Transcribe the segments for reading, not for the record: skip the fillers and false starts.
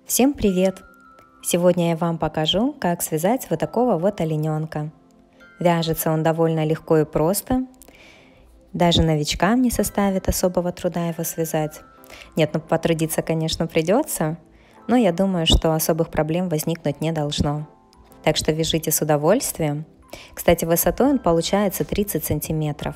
Всем привет! Сегодня я вам покажу, как связать вот такого вот олененка. Вяжется он довольно легко и просто. Даже новичкам не составит особого труда его связать. Нет, ну потрудиться, конечно, придется, но я думаю, что особых проблем возникнуть не должно. Так что вяжите с удовольствием. Кстати, высотой он получается 30 сантиметров.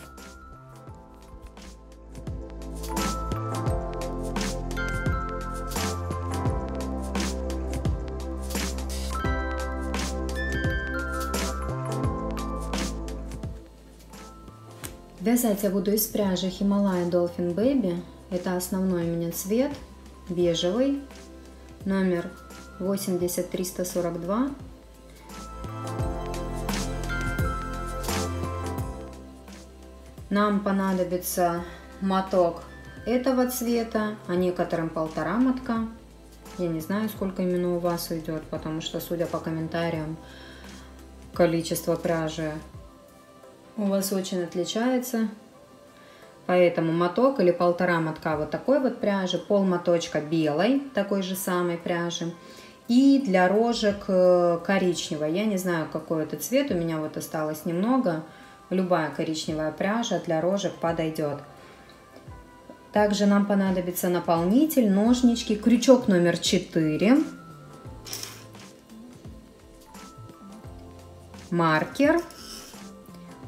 Вязать я буду из пряжи Himalaya Dolphin Baby. Это основной у меня цвет, бежевый, номер 80342. Нам понадобится моток этого цвета, а некоторым 1,5 мотка. Я не знаю, сколько именно у вас уйдет, потому что, судя по комментариям, количество пряжи у вас очень отличается. Поэтому моток или 1,5 мотка вот такой вот пряжи, полмоточка белой, такой же самой пряжи. И для рожек коричневой. Я не знаю, какой это цвет, у меня вот осталось немного. Любая коричневая пряжа для рожек подойдет. Также нам понадобится наполнитель, ножнички, крючок номер 4, маркер,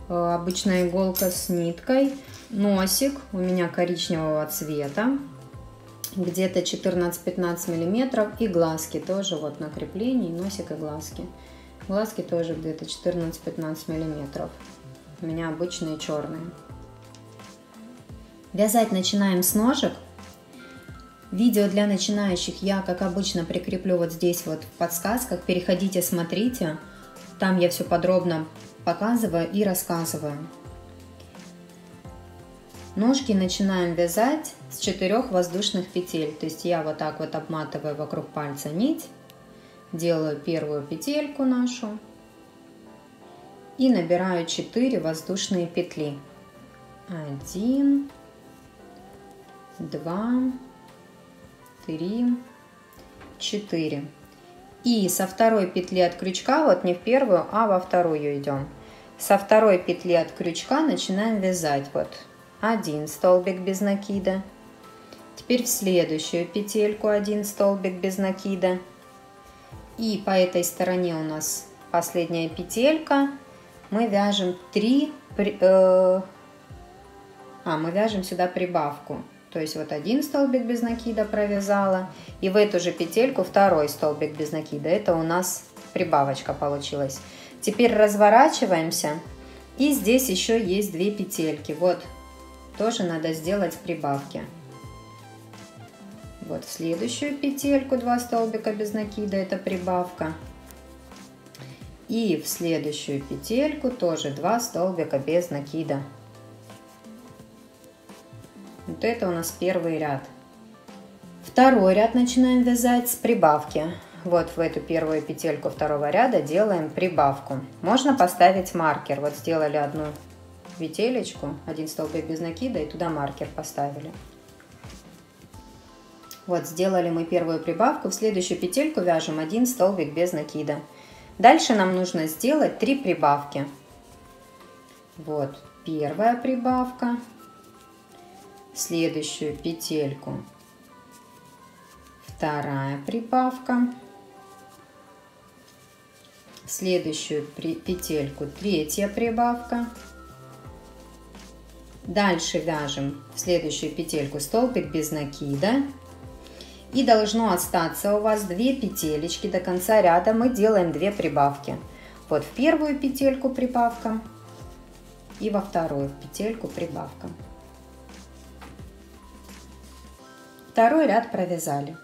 обычная иголка с ниткой, носик у меня коричневого цвета, где-то 14-15 миллиметров, и глазки тоже вот на креплении, носик и глазки. Глазки тоже где-то 14-15 миллиметров. У меня обычные черные. Вязать начинаем с ножек. Видео для начинающих я, как обычно, прикреплю вот здесь вот в подсказках. Переходите, смотрите. Там я все подробно показываю и рассказываю. Ножки начинаем вязать с 4 воздушных петель. То есть я вот так вот обматываю вокруг пальца нить, делаю первую петельку нашу и набираю 4 воздушные петли. 1, 2, 3, 4. И со второй петли от крючка, вот не в первую, а во вторую идем. Со второй петли от крючка начинаем вязать. Вот 1 столбик без накида. Теперь в следующую петельку 1 столбик без накида. И по этой стороне у нас последняя петелька. Мы вяжем мы вяжем сюда прибавку. То есть вот 1 столбик без накида провязала, и в эту же петельку 2 столбик без накида. Это у нас прибавочка получилась. Теперь разворачиваемся, и здесь еще есть 2 петельки. Вот тоже надо сделать прибавки. Вот в следующую петельку 2 столбика без накида, это прибавка. И в следующую петельку тоже 2 столбика без накида. Вот это у нас первый ряд. Второй ряд начинаем вязать с прибавки. Вот в эту первую петельку второго ряда делаем прибавку. Можно поставить маркер. Вот сделали одну петелечку, 1 столбик без накида, и туда маркер поставили. Вот сделали мы первую прибавку. В следующую петельку вяжем 1 столбик без накида. Дальше нам нужно сделать 3 прибавки. Вот первая прибавка. Следующую петельку вторая прибавка, следующую петельку третья прибавка. Дальше вяжем в следующую петельку столбик без накида, и должно остаться у вас 2 петелечки до конца ряда. Мы делаем 2 прибавки. Вот в первую петельку прибавка и во вторую петельку прибавка. Второй ряд провязали.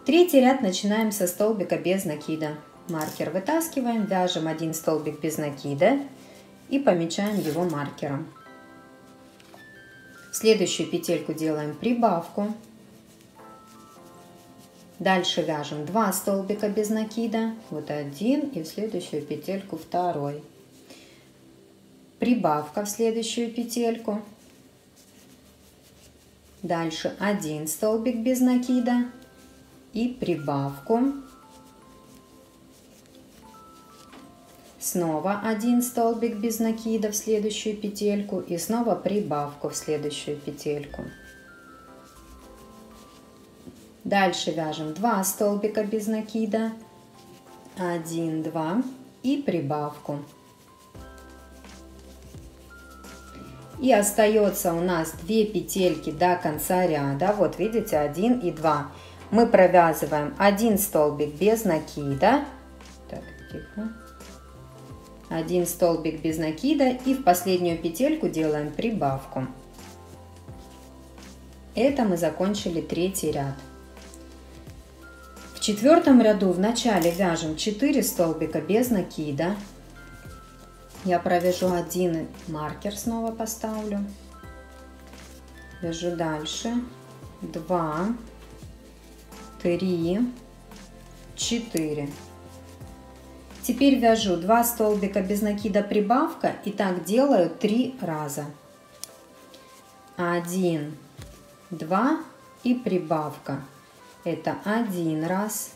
Третий ряд начинаем со столбика без накида. Маркер вытаскиваем, вяжем 1 столбик без накида и помечаем его маркером. В следующую петельку делаем прибавку. Дальше вяжем 2 столбика без накида. Вот 1 и в следующую петельку 2. Прибавка в следующую петельку. Дальше 1 столбик без накида и прибавку. Снова 1 столбик без накида в следующую петельку и снова прибавку в следующую петельку. Дальше вяжем 2 столбика без накида, 1, 2 и прибавку. И остается у нас 2 петельки до конца ряда. Вот видите, 1 и 2. Мы провязываем 1 столбик без накида. Так, тихо. 1 столбик без накида и в последнюю петельку делаем прибавку. Это мы закончили 3-й ряд. В 4-м ряду в начале вяжем 4 столбика без накида. Я провяжу 1 маркер, снова поставлю. Вяжу дальше 2, 3, 4. Теперь вяжу 2 столбика без накида прибавка и так делаю 3 раза. 1, 2 и прибавка. Это 1 раз,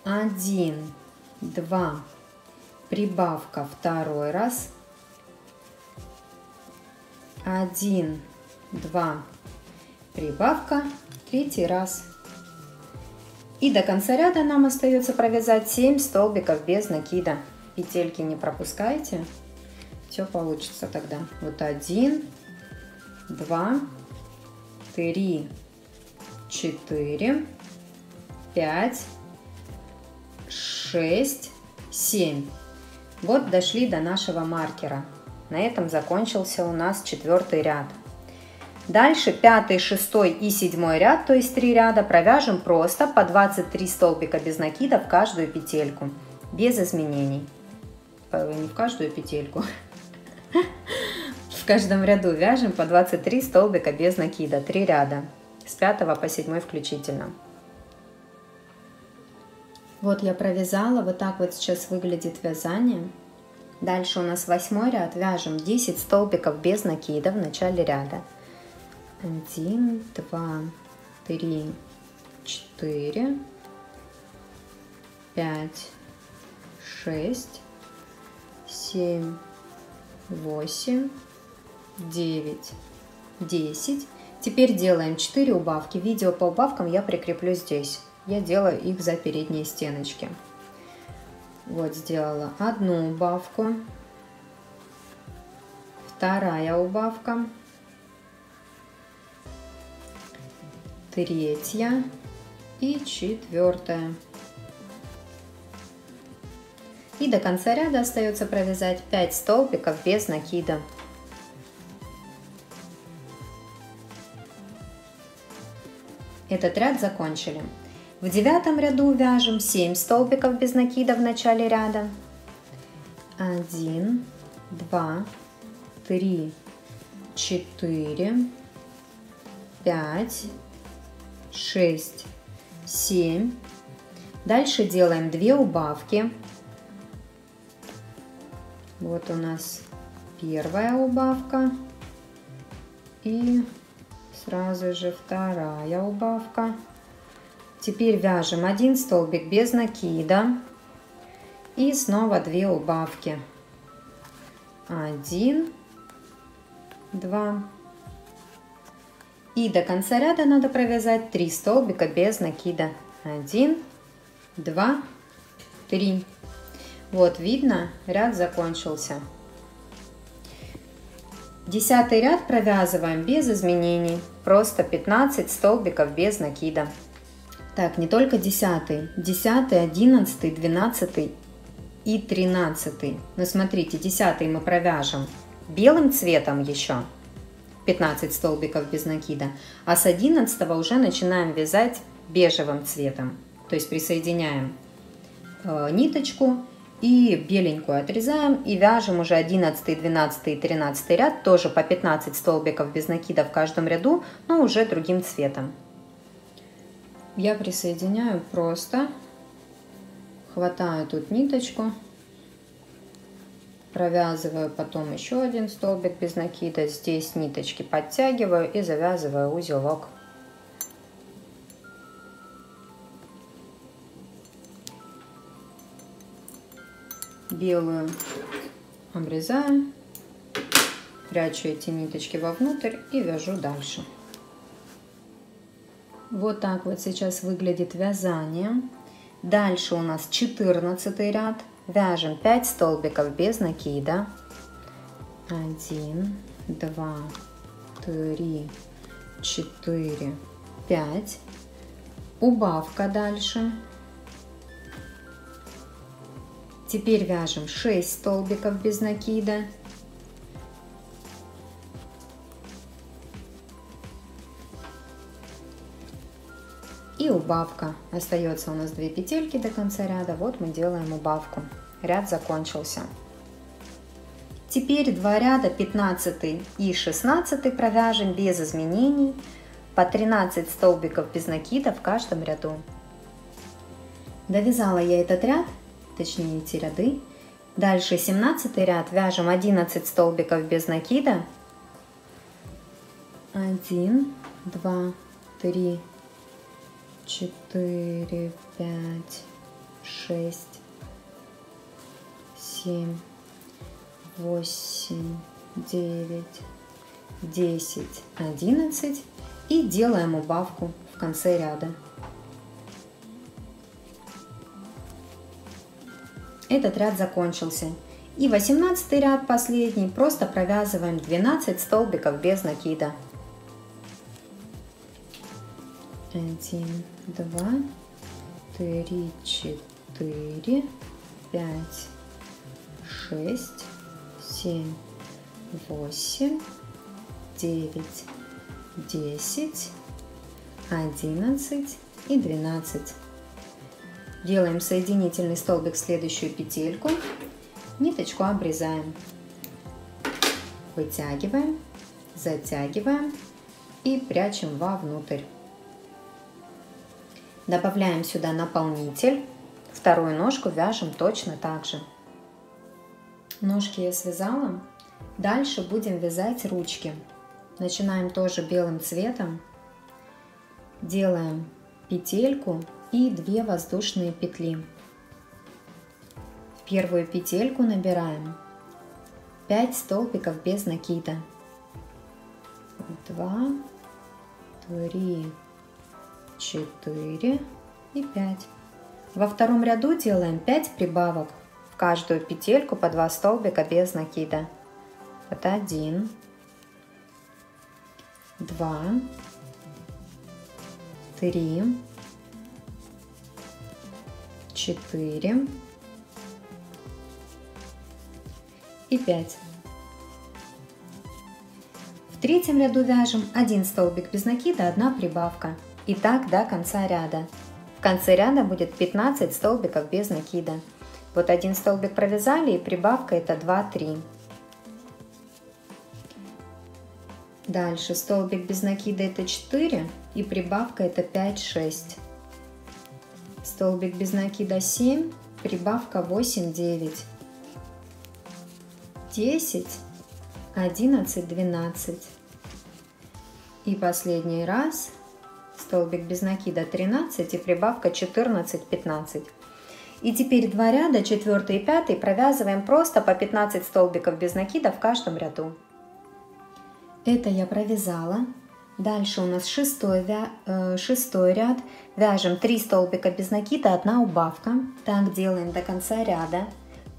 1, 2, прибавка 2 раз, 1, 2, прибавка 3 раз. И до конца ряда нам остается провязать 7 столбиков без накида. Петельки не пропускайте, все получится тогда. Вот 1, 2, 3, 4, 5, 6, 7. Вот дошли до нашего маркера. На этом закончился у нас 4-й ряд. Дальше 5-й, 6-й и 7-й ряд, то есть 3 ряда, провяжем просто по 23 столбика без накида в каждую петельку, без изменений. Не в каждую петельку. В каждом ряду вяжем по 23 столбика без накида, 3 ряда, с 5 по 7 включительно. Вот я провязала, вот так вот сейчас выглядит вязание. Дальше у нас 8-й ряд, вяжем 10 столбиков без накида в начале ряда. 1, 2, 3, 4, 5, 6, 7, 8, 9, 10. Теперь делаем 4 убавки. Видео по убавкам я прикреплю здесь. Я делаю их за передние стеночки. Вот сделала 1 убавку, 2 убавка, 3 и 4. И до конца ряда остается провязать 5 столбиков без накида. Этот ряд закончили. В 9-м ряду вяжем 7 столбиков без накида в начале ряда. 1, 2, 3, 4, 5, 6, 7. Дальше делаем 2 убавки. Вот у нас первая убавка и сразу же 2 убавка. Теперь вяжем 1 столбик без накида и снова 2 убавки. 1, 2. И до конца ряда надо провязать 3 столбика без накида. 1, 2, 3. Вот видно, ряд закончился. 10-й ряд провязываем без изменений. Просто 15 столбиков без накида. Так, не только 10-й, 10-й, 11-й, 12-й и 13-й. Но смотрите, 10-й мы провяжем белым цветом еще 15 столбиков без накида, а с 11-го уже начинаем вязать бежевым цветом. То есть присоединяем ниточку и беленькую отрезаем и вяжем уже 11, 12 и 13 ряд, тоже по 15 столбиков без накида в каждом ряду, но уже другим цветом. Я присоединяю просто, хватаю тут ниточку, провязываю потом еще 1 столбик без накида, здесь ниточки подтягиваю и завязываю узелок. белую обрезаю, прячу эти ниточки вовнутрь и вяжу дальше. Вот так вот сейчас выглядит вязание. Дальше у нас 14 ряд. Вяжем 5 столбиков без накида. 1, 2, 3, 4, 5. Убавка дальше. Теперь вяжем 6 столбиков без накида. И убавка. Остается у нас 2 петельки до конца ряда. Вот мы делаем убавку. Ряд закончился. Теперь 2 ряда 15 и 16 провяжем без изменений. По 13 столбиков без накида в каждом ряду. Довязала я этот ряд, точнее эти ряды. Дальше 17 ряд вяжем 11 столбиков без накида. 1, 2, 3, 4, 5, 6, 7, 8, 9, 10, 11 и делаем убавку в конце ряда. Этот ряд закончился. И 18 ряд последний просто провязываем 12 столбиков без накида. 1, 2, 3, 4, 5, 6, 7, 8, 9, 10, 11 и 12. Делаем соединительный столбик в следующую петельку. Ниточку обрезаем. Вытягиваем, затягиваем и прячем вовнутрь. Добавляем сюда наполнитель. Вторую ножку вяжем точно так же. Ножки я связала. Дальше будем вязать ручки. Начинаем тоже белым цветом. Делаем петельку и 2 воздушные петли. В первую петельку набираем 5 столбиков без накида. 2, 3, 4 и 5. Во втором ряду делаем 5 прибавок. В каждую петельку по 2 столбика без накида. Вот 1, 2, 3, 4 и 5. В третьем ряду вяжем 1 столбик без накида, 1 прибавка. И так до конца ряда. В конце ряда будет 15 столбиков без накида. Вот 1 столбик провязали, и прибавка это 2-3. Дальше столбик без накида это 4, и прибавка это 5-6. Столбик без накида 7, прибавка 8-9. 10, 11, 12. И последний раз столбик без накида 13 и прибавка 14, 15. И теперь 2 ряда, 4 и 5, провязываем просто по 15 столбиков без накида в каждом ряду. Это я провязала. Дальше у нас 6 ряд. Вяжем 3 столбика без накида, 1 убавка. Так делаем до конца ряда.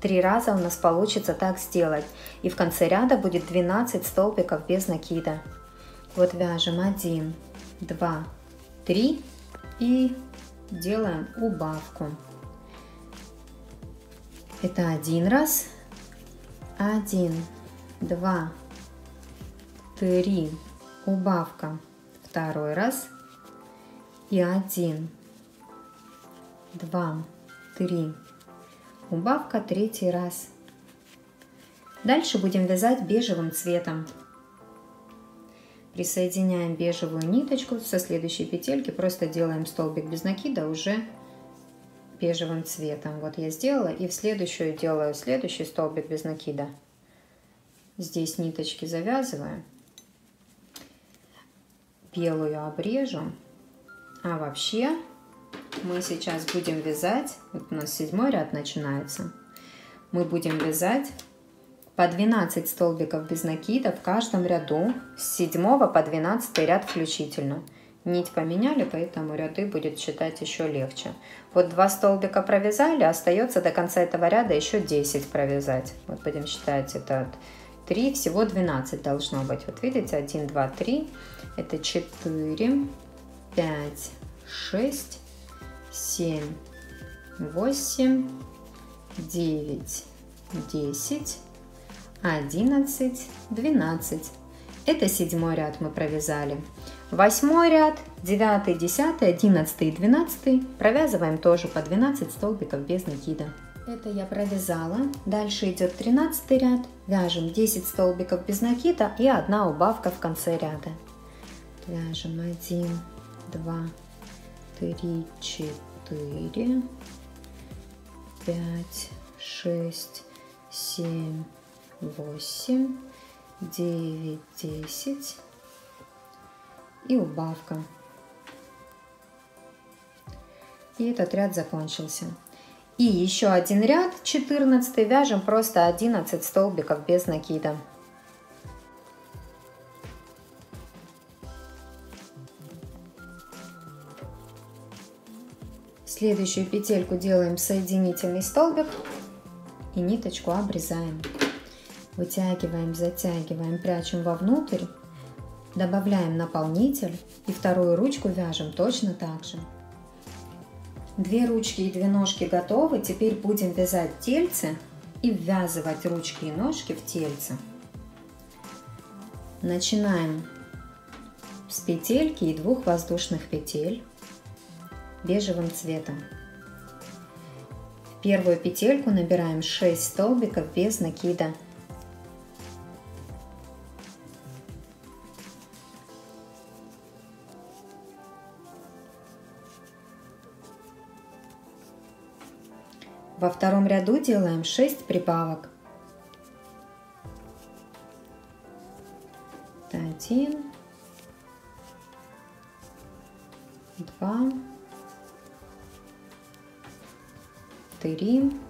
3 раза у нас получится так сделать. И в конце ряда будет 12 столбиков без накида. Вот вяжем 1, 2, 3 и делаем убавку. Это 1 раз. 1, 2, 3. Убавка. 2 раз. И 1, 2, 3. Убавка 3 раз. Дальше будем вязать бежевым цветом. Присоединяем бежевую ниточку со следующей петельки, просто делаем столбик без накида уже бежевым цветом. Вот я сделала, и в следующую делаю следующий столбик без накида. Здесь ниточки завязываю, белую обрежу, а вообще мы сейчас будем вязать, вот у нас 7 ряд начинается, мы будем вязать по 12 столбиков без накида в каждом ряду с 7 по 12 ряд включительно. Нить поменяли, поэтому ряды будет считать еще легче. Вот 2 столбика провязали, остается до конца этого ряда еще 10 провязать. Вот будем считать, это 3, всего 12 должно быть. Вот видите, 1, 2, 3, это 4, 5, 6, 7, 8, 9, 10, 11, 12. Это 7 ряд мы провязали. 8 ряд, 9, 10, 11 и 12 провязываем тоже по 12 столбиков без накида. Это я провязала. Дальше идет 13 ряд. Вяжем 10 столбиков без накида и 1 убавка в конце ряда. Вяжем 1, 2, 3, 4, 5, 6, 7, 8, 9, 10 и убавка. И этот ряд закончился. И еще один ряд, 14, вяжем просто 11 столбиков без накида. Следующую петельку делаем соединительный столбик и ниточку обрезаем. Вытягиваем, затягиваем, прячем вовнутрь, добавляем наполнитель и вторую ручку вяжем точно так же. 2 ручки и 2 ножки готовы. Теперь будем вязать тельце и ввязывать ручки и ножки в тельце. Начинаем с петельки и 2 воздушных петель бежевым цветом. В первую петельку набираем 6 столбиков без накида. Во втором ряду делаем 6 прибавок. 1, 2, 3,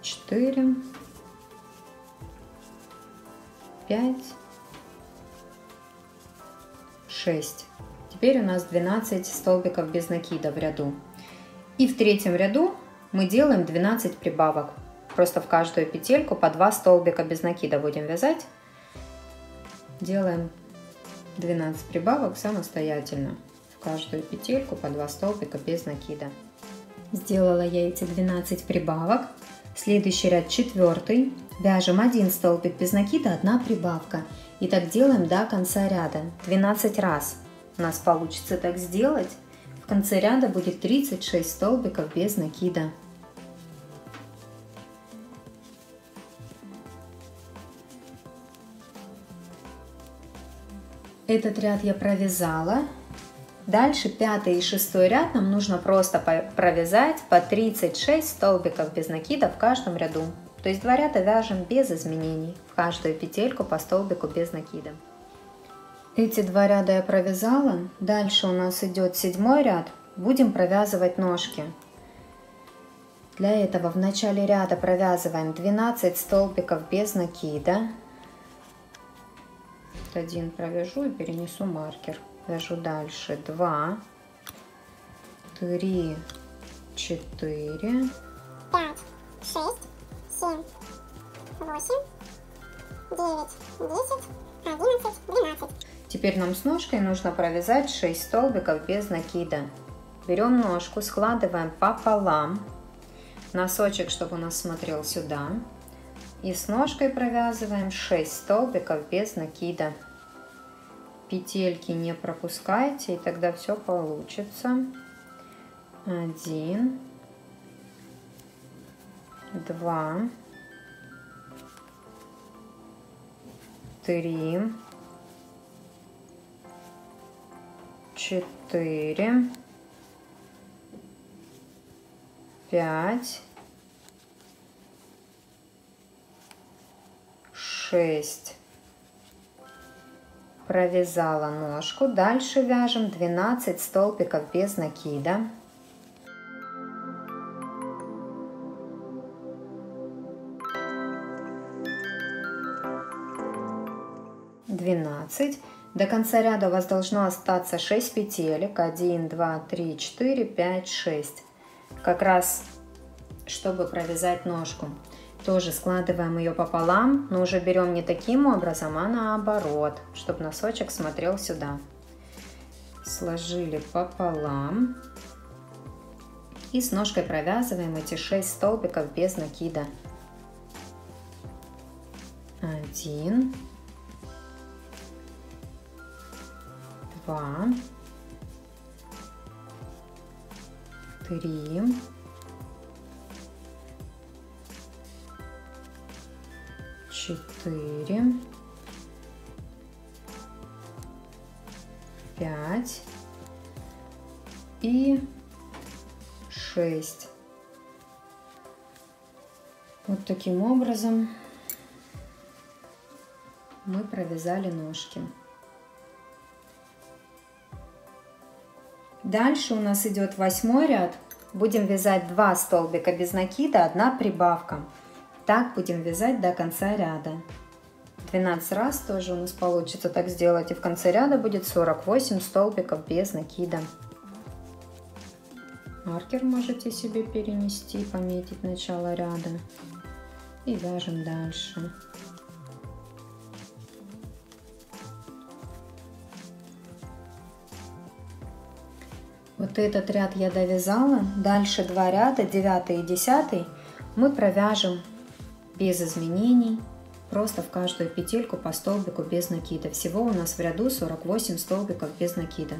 4, 5, 6. Теперь у нас 12 столбиков без накида в ряду. И в третьем ряду мы делаем 12 прибавок. Просто в каждую петельку по 2 столбика без накида будем вязать. Делаем 12 прибавок самостоятельно. В каждую петельку по 2 столбика без накида. Сделала я эти 12 прибавок. Следующий ряд 4. Вяжем 1 столбик без накида, 1 прибавка. И так делаем до конца ряда. 12 раз у нас получится так сделать. В конце ряда будет 36 столбиков без накида. Этот ряд я провязала. Дальше 5 и 6 ряд нам нужно просто провязать по 36 столбиков без накида в каждом ряду. То есть 2 ряда вяжем без изменений. В каждую петельку по столбику без накида. Эти 2 ряда я провязала. Дальше у нас идет 7 ряд. Будем провязывать ножки. Для этого в начале ряда провязываем 12 столбиков без накида. 1 провяжу и перенесу маркер. Вяжу дальше 2, 3, 4, 5, 6, 7, 8, 9, 10, 11, 12. Теперь нам с ножкой нужно провязать 6 столбиков без накида. Берем ножку, складываем пополам. Носочек, чтобы у нас смотрел сюда. И с ножкой провязываем 6 столбиков без накида. Петельки не пропускайте, и тогда все получится. 1, 2, 3, 4, 5, 6. Провязала ножку. Дальше вяжем 12 столбиков без накида. 12. До конца ряда у вас должно остаться 6 петелек. 1, 2, 3, 4, 5, 6. Как раз, чтобы провязать ножку. Тоже складываем ее пополам, но уже берем не таким образом, а наоборот, чтобы носочек смотрел сюда. Сложили пополам. И с ножкой провязываем эти 6 столбиков без накида. 1, 2, 3, 4, 5 и 6. Вот таким образом мы провязали ножки. Дальше у нас идет 8 ряд. Будем вязать 2 столбика без накида, 1 прибавка. Так будем вязать до конца ряда. 12 раз тоже у нас получится так сделать. И в конце ряда будет 48 столбиков без накида. Маркер можете себе перенести, пометить начало ряда. И вяжем дальше. Вот этот ряд я довязала. Дальше 2 ряда, 9 и 10, мы провяжем без изменений. Просто в каждую петельку по столбику без накида. Всего у нас в ряду 48 столбиков без накида.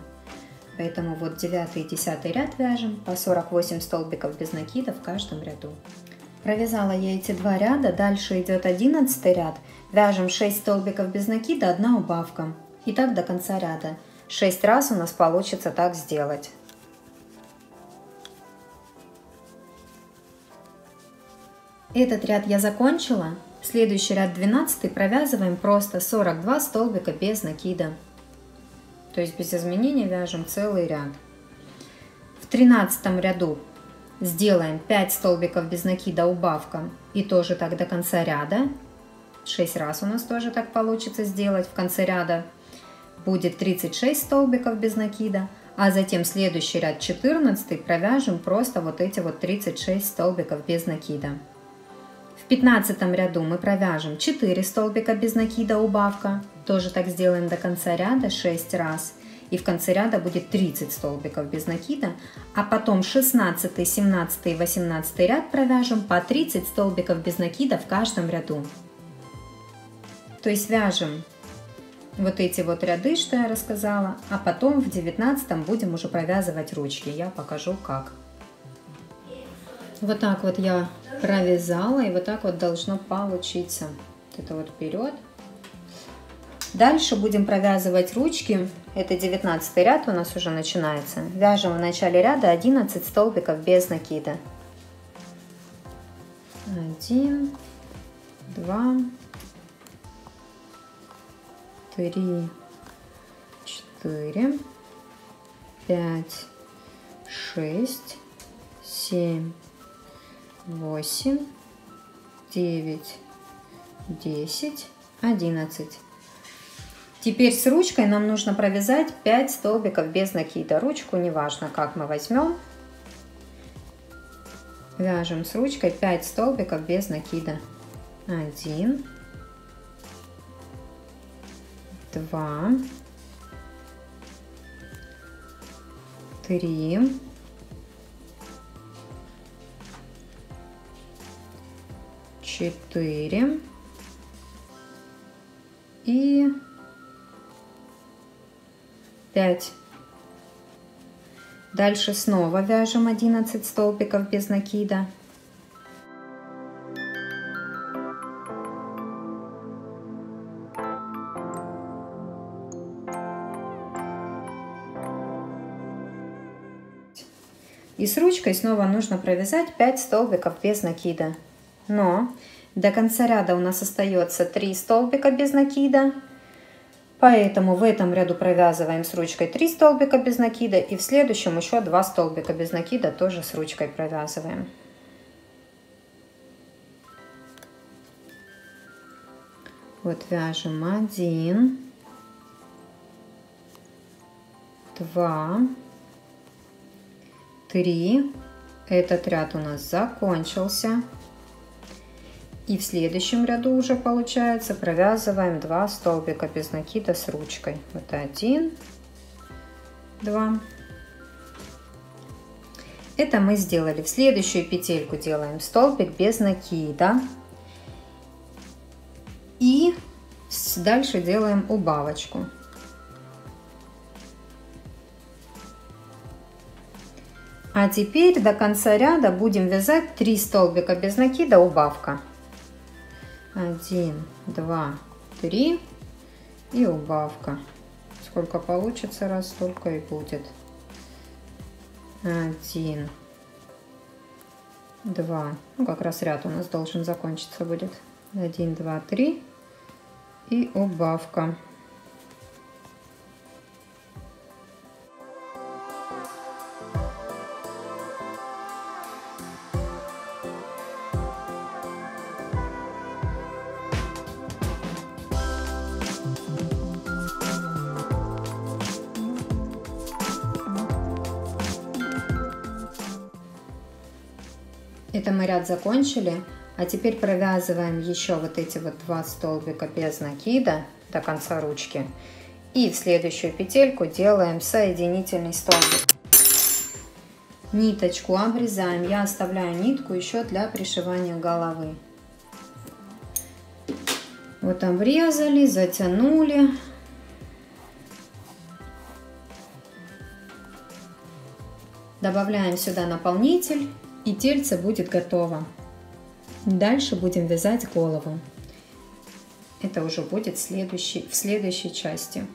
Поэтому вот 9 и 10 ряд вяжем по 48 столбиков без накида в каждом ряду. Провязала я эти 2 ряда. Дальше идет 11 ряд. Вяжем 6 столбиков без накида, 1 убавка. И так до конца ряда. 6 раз у нас получится так сделать. Этот ряд я закончила. Следующий ряд 12 провязываем просто 42 столбика без накида. То есть без изменений вяжем целый ряд. В 13 ряду сделаем 5 столбиков без накида, убавка. И тоже так до конца ряда. 6 раз у нас тоже так получится сделать. В конце ряда будет 36 столбиков без накида. А затем следующий ряд 14 провяжем просто вот эти вот 36 столбиков без накида. В 15 ряду мы провяжем 4 столбика без накида, убавка. Тоже так сделаем до конца ряда 6 раз. И в конце ряда будет 30 столбиков без накида. А потом 16, 17 и 18 ряд провяжем по 30 столбиков без накида в каждом ряду. То есть вяжем вот эти вот ряды, что я рассказала. А потом в 19 будем уже провязывать ручки. Я покажу как. Вот так вот я провязала, и вот так вот должно получиться. Вот это вот вперед. Дальше будем провязывать ручки. Это 19 ряд у нас уже начинается. Вяжем в начале ряда 11 столбиков без накида. 1, 2, 3, 4, 5, 6, 7, 8, 9, 10, 11. Теперь с ручкой нам нужно провязать 5 столбиков без накида. Ручку неважно, как мы возьмем. Вяжем с ручкой 5 столбиков без накида. 1, 2, 3, 4 и 5. Дальше снова вяжем 11 столбиков без накида. И с ручкой снова нужно провязать 5 столбиков без накида. Но до конца ряда у нас остается 3 столбика без накида. Поэтому в этом ряду провязываем с ручкой 3 столбика без накида. И в следующем еще 2 столбика без накида тоже с ручкой провязываем. Вот вяжем 1, 2, 3. Этот ряд у нас закончился. И в следующем ряду уже получается провязываем 2 столбика без накида с ручкой. Вот 1, 2. Это мы сделали. В следующую петельку делаем столбик без накида. И дальше делаем убавочку. А теперь до конца ряда будем вязать 3 столбика без накида, убавка. 1, 2, 3 и убавка. Сколько получится раз, столько и будет. 1, 2, ну как раз ряд у нас должен закончиться будет. 1, 2, 3 и убавка. Это мы ряд закончили, а теперь провязываем еще вот эти вот 2 столбика без накида до конца ручки. И в следующую петельку делаем соединительный столбик. Ниточку обрезаем. Я оставляю нитку еще для пришивания головы. Вот обрезали, затянули. Добавляем сюда наполнитель. И тельце будет готово. Дальше будем вязать голову. Это уже будет в следующей части.